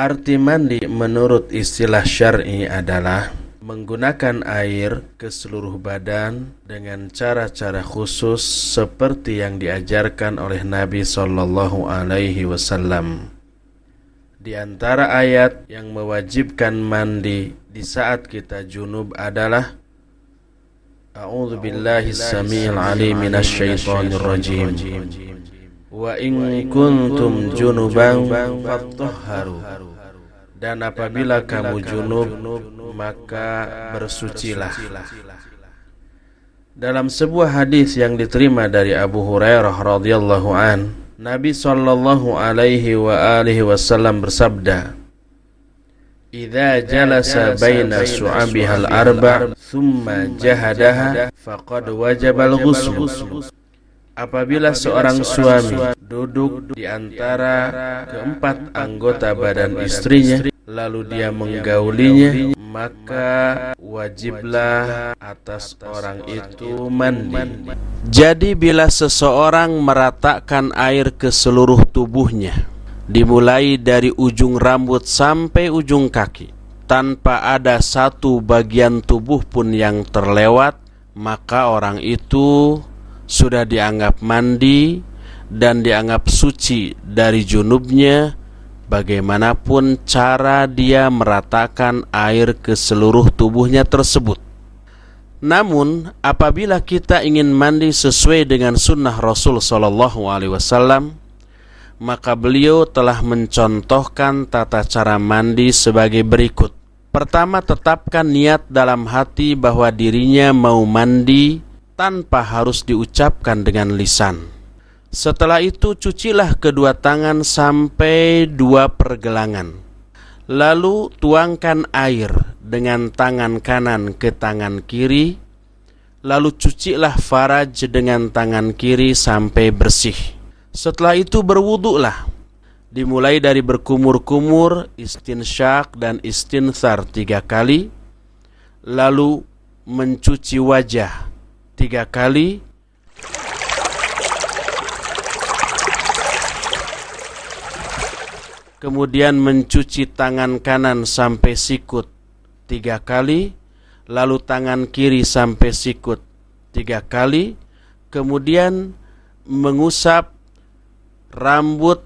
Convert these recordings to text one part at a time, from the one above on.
Arti mandi menurut istilah syar'i adalah menggunakan air ke seluruh badan dengan cara-cara khusus seperti yang diajarkan oleh Nabi sallallahu alaihi wasallam. Di antara ayat yang mewajibkan mandi di saat kita junub adalah A'udzu billahi samiil 'aliim minasy syaithaanir rajiim. Wa in kuntum junuban fattahharu. Dan apabila kamu junub, maka bersucilah. Dalam sebuah hadis yang diterima dari Abu Hurairah radhiyallahu an, Nabi sallallahu alaihi wa alihi wasallam bersabda, "Idza jalasa baina su'abihal arba' thumma jahadaha faqad wajabal ghusl." Apabila seorang suami duduk di antara keempat anggota badan istrinya, lalu dia menggaulinya, maka wajiblah atas orang itu mandi. Jadi bila seseorang meratakan air ke seluruh tubuhnya, dimulai dari ujung rambut sampai ujung kaki, tanpa ada satu bagian tubuh pun yang terlewat, maka orang itu sudah dianggap mandi dan dianggap suci dari junubnya, bagaimanapun cara dia meratakan air ke seluruh tubuhnya tersebut. Namun apabila kita ingin mandi sesuai dengan sunnah Rasul sallallahu alaihi wasallam, maka beliau telah mencontohkan tata cara mandi sebagai berikut. Pertama, tetapkan niat dalam hati bahwa dirinya mau mandi tanpa harus diucapkan dengan lisan. Setelah itu cucilah kedua tangan sampai 2 pergelangan. Lalu tuangkan air dengan tangan kanan ke tangan kiri. Lalu cucilah faraj dengan tangan kiri sampai bersih. Setelah itu berwuduklah. Dimulai dari berkumur-kumur, istinsyak dan istinthar 3 kali. Lalu mencuci wajah 3 kali, kemudian mencuci tangan kanan sampai sikut 3 kali, lalu tangan kiri sampai sikut 3 kali, kemudian mengusap rambut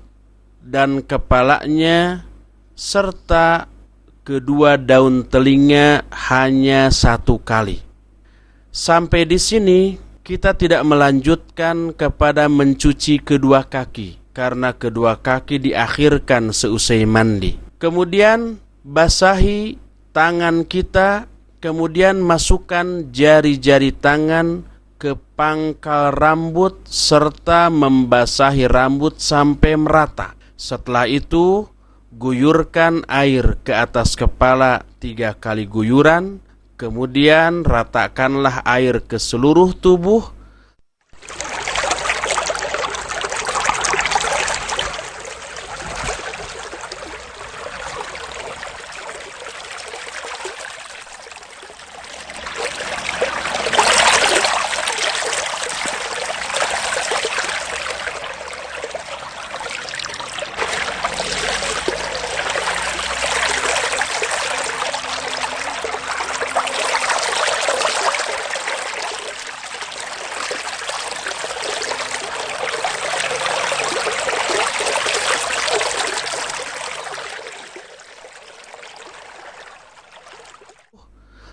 dan kepalanya serta kedua daun telinga hanya 1 kali. Sampai di sini kita tidak melanjutkan kepada mencuci kedua kaki, karena kedua kaki diakhirkan seusai mandi. Kemudian basahi tangan kita, kemudian masukkan jari-jari tangan ke pangkal rambut serta membasahi rambut sampai merata. Setelah itu guyurkan air ke atas kepala 3 kali guyuran. Kemudian ratakanlah air ke seluruh tubuh.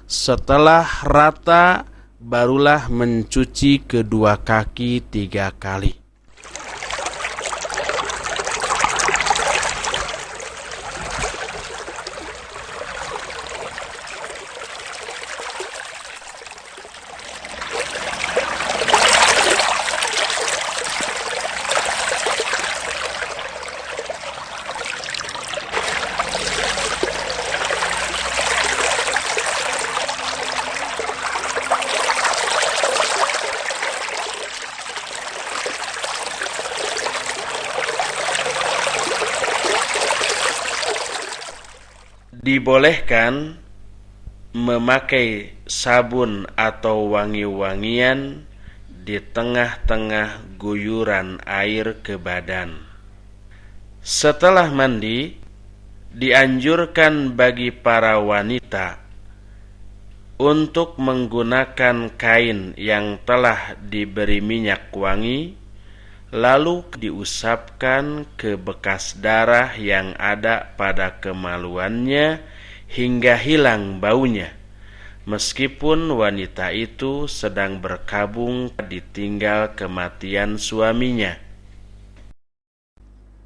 Setelah rata, barulah mencuci kedua kaki 3 kali. Dibolehkan memakai sabun atau wangi-wangian di tengah-tengah guyuran air ke badan. Setelah mandi, Dianjurkan bagi para wanita untuk menggunakan kain yang telah diberi minyak wangi, lalu diusapkan ke bekas darah yang ada pada kemaluannya hingga hilang baunya, meskipun wanita itu sedang berkabung ditinggal kematian suaminya.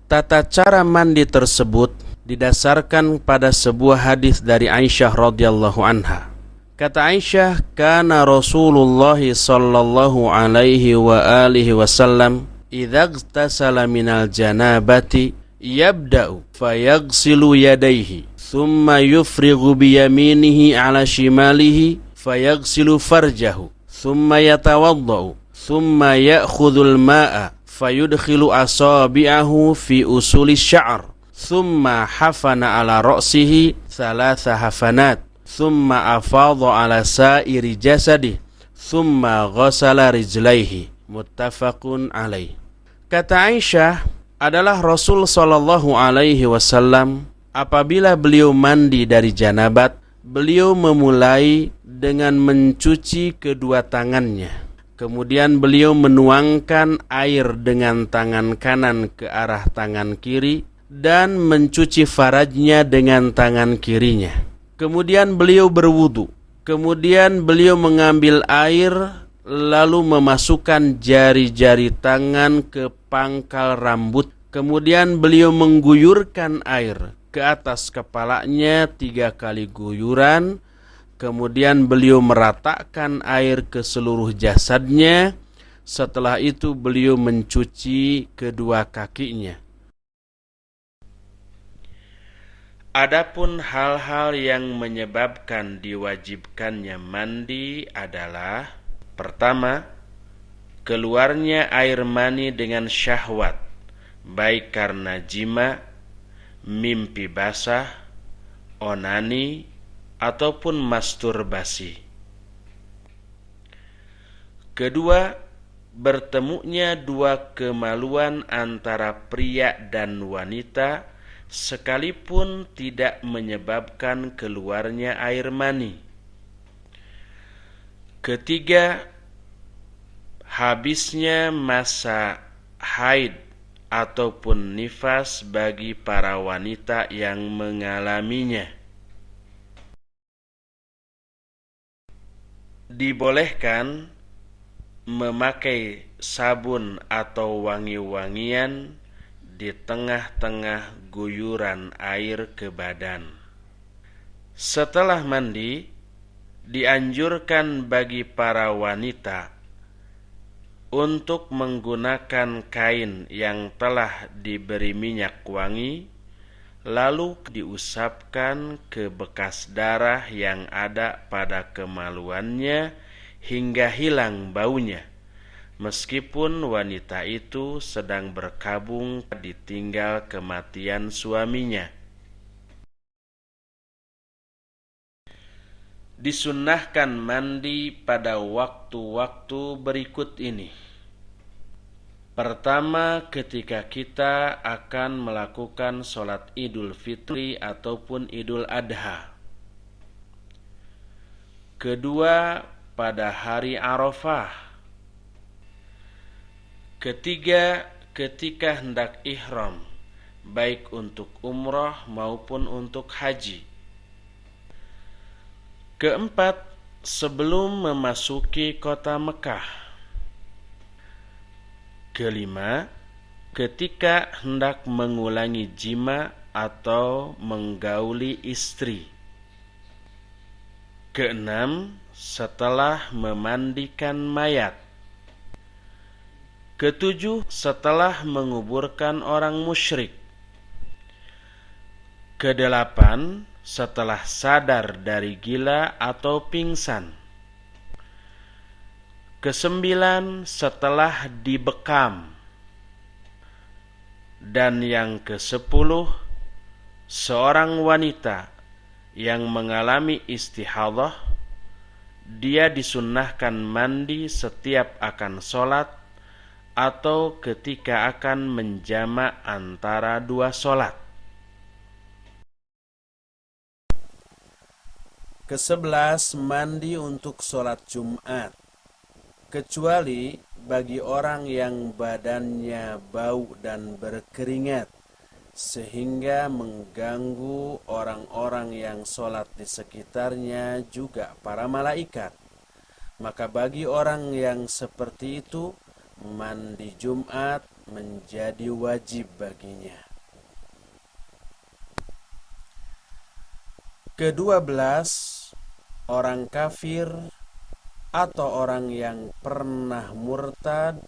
Tata cara mandi tersebut didasarkan pada sebuah hadis dari Aisyah radhiyallahu anha. Kata Aisyah, kana Rasulullah sallallahu alaihi wa alihi wasallam idza ightasala minal janabati yabda'u fayaghsilu yadayhi thumma yufrighu biyaminihi ala shimalihi fayaghsilu farjahu thumma yatawaddau thumma ya'khudhul ma'a fayudkhilu asabi'ahu fi usulis sya'r thumma hafana ala ra'sihi thalatha hafanat thumma afadha ala sa'iri jasadih thumma ghasala rijlaihi. Muttafaqun alaih. Kata Aisyah, adalah Rasul sallallahu alaihi wasallam apabila beliau mandi dari janabat, beliau memulai dengan mencuci kedua tangannya. Kemudian beliau menuangkan air dengan tangan kanan ke arah tangan kiri dan mencuci farajnya dengan tangan kirinya. Kemudian beliau berwudu. Kemudian beliau mengambil air lalu memasukkan jari-jari tangan ke pangkal rambut. Kemudian beliau mengguyurkan air ke atas kepalanya 3 kali guyuran. Kemudian beliau meratakan air ke seluruh jasadnya. Setelah itu beliau mencuci kedua kakinya. Adapun hal-hal yang menyebabkan diwajibkannya mandi adalah: pertama, keluarnya air mani dengan syahwat, baik karena jima, mimpi basah, onani, ataupun masturbasi. Kedua, bertemunya dua kemaluan antara pria dan wanita sekalipun tidak menyebabkan keluarnya air mani. Ketiga, habisnya masa haid ataupun nifas bagi para wanita yang mengalaminya. Dibolehkan memakai sabun atau wangi-wangian di tengah-tengah guyuran air ke badan. Setelah mandi, dianjurkan bagi para wanita untuk menggunakan kain yang telah diberi minyak wangi, lalu diusapkan ke bekas darah yang ada pada kemaluannya hingga hilang baunya, meskipun wanita itu sedang berkabung ditinggal kematian suaminya. Disunnahkan mandi pada waktu-waktu berikut ini. Pertama, ketika kita akan melakukan sholat Idul Fitri ataupun Idul Adha. Kedua, pada hari Arafah. Ketiga, ketika hendak ihram, baik untuk umrah maupun untuk haji. Keempat, sebelum memasuki kota Mekah. Kelima, ketika hendak mengulangi jima atau menggauli istri. Keenam, setelah memandikan mayat. Ketujuh, setelah menguburkan orang musyrik. Kedelapan, setelah sadar dari gila atau pingsan. Kesembilan, setelah dibekam. Dan yang kesepuluh, seorang wanita yang mengalami istihadah, dia disunnahkan mandi setiap akan sholat atau ketika akan menjamak antara dua sholat. Ke-11, mandi untuk sholat Jumat, kecuali bagi orang yang badannya bau dan berkeringat sehingga mengganggu orang-orang yang sholat di sekitarnya, juga para malaikat. Maka bagi orang yang seperti itu, mandi Jumat menjadi wajib baginya. Ke-12, orang kafir atau orang yang pernah murtad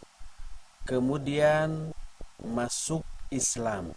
kemudian masuk Islam.